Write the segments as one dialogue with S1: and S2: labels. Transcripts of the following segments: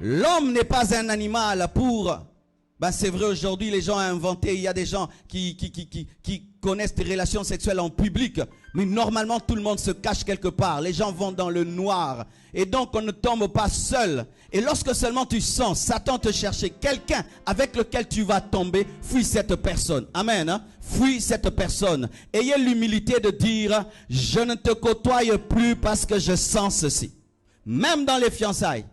S1: L'homme n'est pas un animal pour... Ben c'est vrai, aujourd'hui, les gens ont inventé, il y a des gens qui connaissent des relations sexuelles en public. Mais normalement, tout le monde se cache quelque part. Les gens vont dans le noir. Et donc, on ne tombe pas seul. Et lorsque seulement tu sens Satan te chercher, quelqu'un avec lequel tu vas tomber, fuis cette personne. Amen. Hein? Fuis cette personne. Ayez l'humilité de dire, je ne te côtoie plus parce que je sens ceci. Même dans les fiançailles.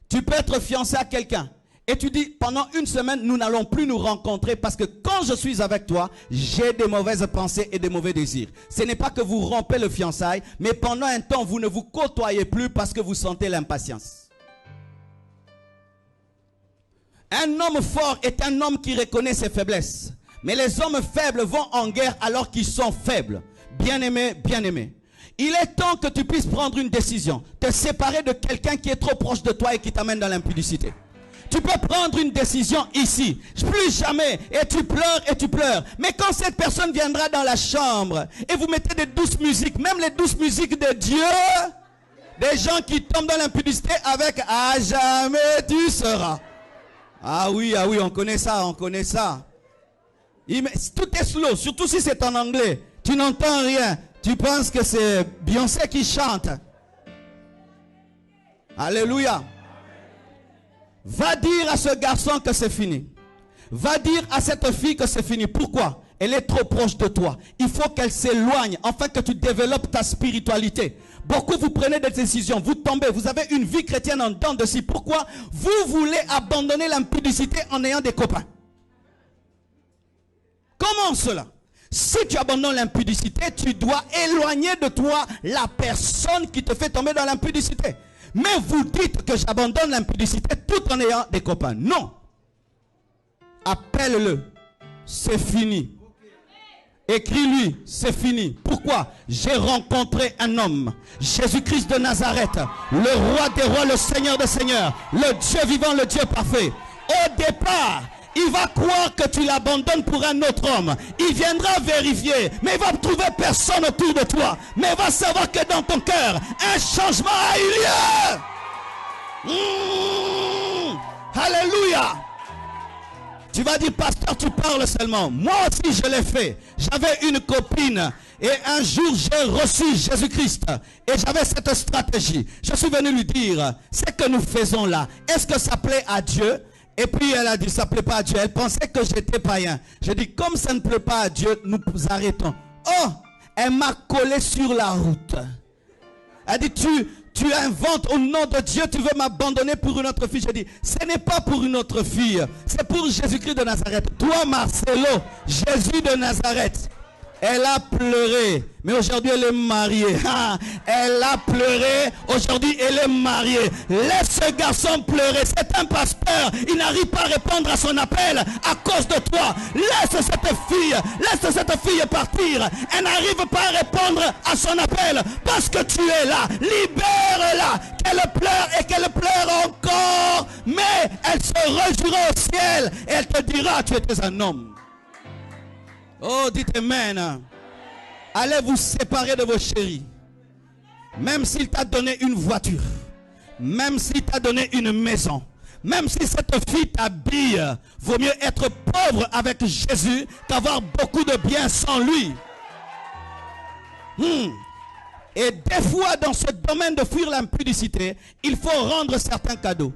S1: Tu peux être fiancé à quelqu'un. Et tu dis, pendant une semaine, nous n'allons plus nous rencontrer parce que quand je suis avec toi, j'ai des mauvaises pensées et des mauvais désirs. Ce n'est pas que vous rompez le fiançailles, mais pendant un temps, vous ne vous côtoyez plus parce que vous sentez l'impatience. Un homme fort est un homme qui reconnaît ses faiblesses. Mais les hommes faibles vont en guerre alors qu'ils sont faibles. Bien-aimé, bien-aimé. Il est temps que tu puisses prendre une décision. Te séparer de quelqu'un qui est trop proche de toi et qui t'amène dans l'impudicité. Tu peux prendre une décision ici, plus jamais, et tu pleures. Mais quand cette personne viendra dans la chambre, et vous mettez des douces musiques, même les douces musiques de Dieu, des gens qui tombent dans l'impudicité avec « à jamais tu seras ». Ah oui, on connaît ça, Tout est slow, surtout si c'est en anglais. Tu n'entends rien, tu penses que c'est Beyoncé qui chante. Alléluia. Va dire à ce garçon que c'est fini. Va dire à cette fille que c'est fini. Pourquoi? Elle est trop proche de toi. Il faut qu'elle s'éloigne afin que tu développes ta spiritualité. Beaucoup vous prenez des décisions, vous tombez, vous avez une vie chrétienne en dents de scie. Pourquoi? Vous voulez abandonner l'impudicité en ayant des copains. Comment cela? Si tu abandonnes l'impudicité, tu dois éloigner de toi la personne qui te fait tomber dans l'impudicité. Mais vous dites que j'abandonne l'impudicité tout en ayant des copains. Non. Appelle-le. C'est fini. Écris-lui. C'est fini. Pourquoi? J'ai rencontré un homme. Jésus-Christ de Nazareth. Le roi des rois, le Seigneur des seigneurs. Le Dieu vivant, le Dieu parfait. Au départ, il va croire que tu l'abandonnes pour un autre homme. Il viendra vérifier, mais il va trouver personne autour de toi. Mais il va savoir que dans ton cœur, un changement a eu lieu. Alléluia. Tu vas dire, pasteur, tu parles seulement. Moi aussi, je l'ai fait. J'avais une copine et un jour, j'ai reçu Jésus-Christ et j'avais cette stratégie. Je suis venu lui dire, ce que nous faisons là, est-ce que ça plaît à Dieu? Et puis elle a dit, ça ne plaît pas à Dieu. Elle pensait que j'étais païen. J'ai dit, comme ça ne plaît pas à Dieu, nous arrêtons. Oh, elle m'a collé sur la route. Elle dit, tu inventes au nom de Dieu, tu veux m'abandonner pour une autre fille. J'ai dit, ce n'est pas pour une autre fille. C'est pour Jésus-Christ de Nazareth. Toi, Marcelo, Jésus de Nazareth. Elle a pleuré, mais aujourd'hui elle est mariée. Elle a pleuré, aujourd'hui elle est mariée. Laisse ce garçon pleurer, c'est un pasteur. Il n'arrive pas à répondre à son appel à cause de toi. Laisse cette fille partir. Elle n'arrive pas à répondre à son appel parce que tu es là. Libère-la, qu'elle pleure et qu'elle pleure encore. Mais elle se réjouira au ciel et elle te dira, tu étais un homme. Oh, dites Amen. Allez vous séparer de vos chéris. Même s'il t'a donné une voiture, même s'il t'a donné une maison, même si cette fille t'habille, vaut mieux être pauvre avec Jésus qu'avoir beaucoup de biens sans lui. Et des fois, dans ce domaine de fuir l'impudicité, il faut rendre certains cadeaux.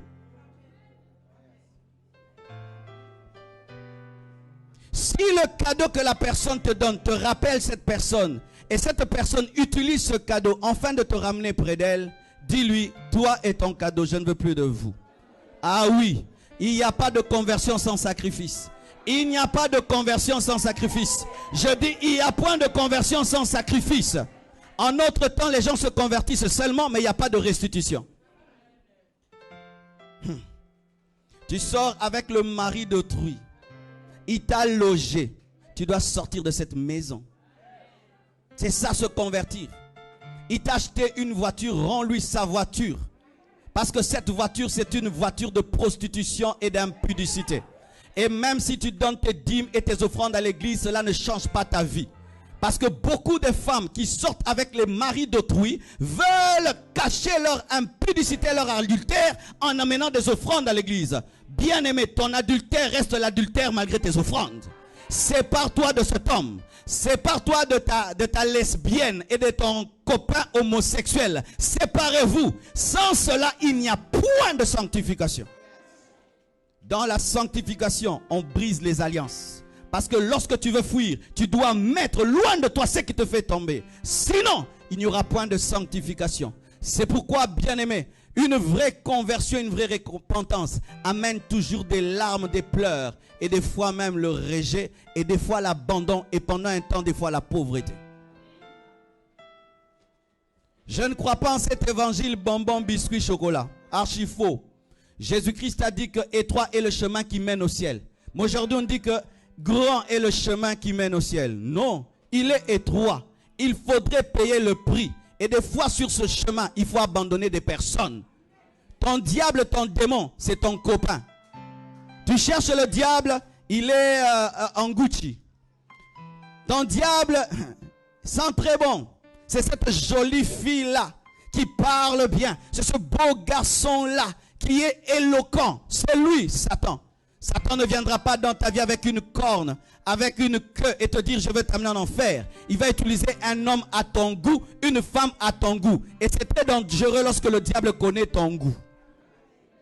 S1: Si le cadeau que la personne te donne te rappelle cette personne et cette personne utilise ce cadeau afin de te ramener près d'elle, dis-lui, toi et ton cadeau, je ne veux plus de vous. Ah oui, il n'y a pas de conversion sans sacrifice. Il n'y a pas de conversion sans sacrifice. Je dis, il n'y a point de conversion sans sacrifice. En notre temps, les gens se convertissent seulement, mais il n'y a pas de restitution. Tu sors avec le mari d'autrui. Il t'a logé. Tu dois sortir de cette maison. C'est ça, se convertir. Il t'a acheté une voiture, rends-lui sa voiture. Parce que cette voiture, c'est une voiture de prostitution et d'impudicité. Et même si tu donnes tes dîmes et tes offrandes à l'église, cela ne change pas ta vie. Parce que beaucoup de femmes qui sortent avec les maris d'autrui veulent cacher leur impudicité, leur adultère en amenant des offrandes à l'église. Bien-aimé, ton adultère reste l'adultère malgré tes offrandes. Sépare-toi de cet homme. Sépare-toi de ta lesbienne et de ton copain homosexuel. Séparez-vous. Sans cela, il n'y a point de sanctification. Dans la sanctification, on brise les alliances. Parce que lorsque tu veux fuir, tu dois mettre loin de toi ce qui te fait tomber. Sinon, il n'y aura point de sanctification. C'est pourquoi, bien-aimé, une vraie conversion, une vraie repentance amène toujours des larmes, des pleurs et des fois même le rejet et des fois l'abandon et pendant un temps, des fois la pauvreté. Je ne crois pas en cet évangile bonbon, biscuit, chocolat. Archi faux. Jésus-Christ a dit que étroit est le chemin qui mène au ciel. Mais aujourd'hui, on dit que grand est le chemin qui mène au ciel. Non, il est étroit. Il faudrait payer le prix. Et des fois sur ce chemin, il faut abandonner des personnes. Ton diable, ton démon, c'est ton copain. Tu cherches le diable, il est en Gucci. Ton diable sent très bon. C'est cette jolie fille-là qui parle bien. C'est ce beau garçon-là qui est éloquent. C'est lui, Satan. Satan ne viendra pas dans ta vie avec une corne, avec une queue et te dire je vais t'amener en enfer. Il va utiliser un homme à ton goût, une femme à ton goût. Et c'est très dangereux lorsque le diable connaît ton goût.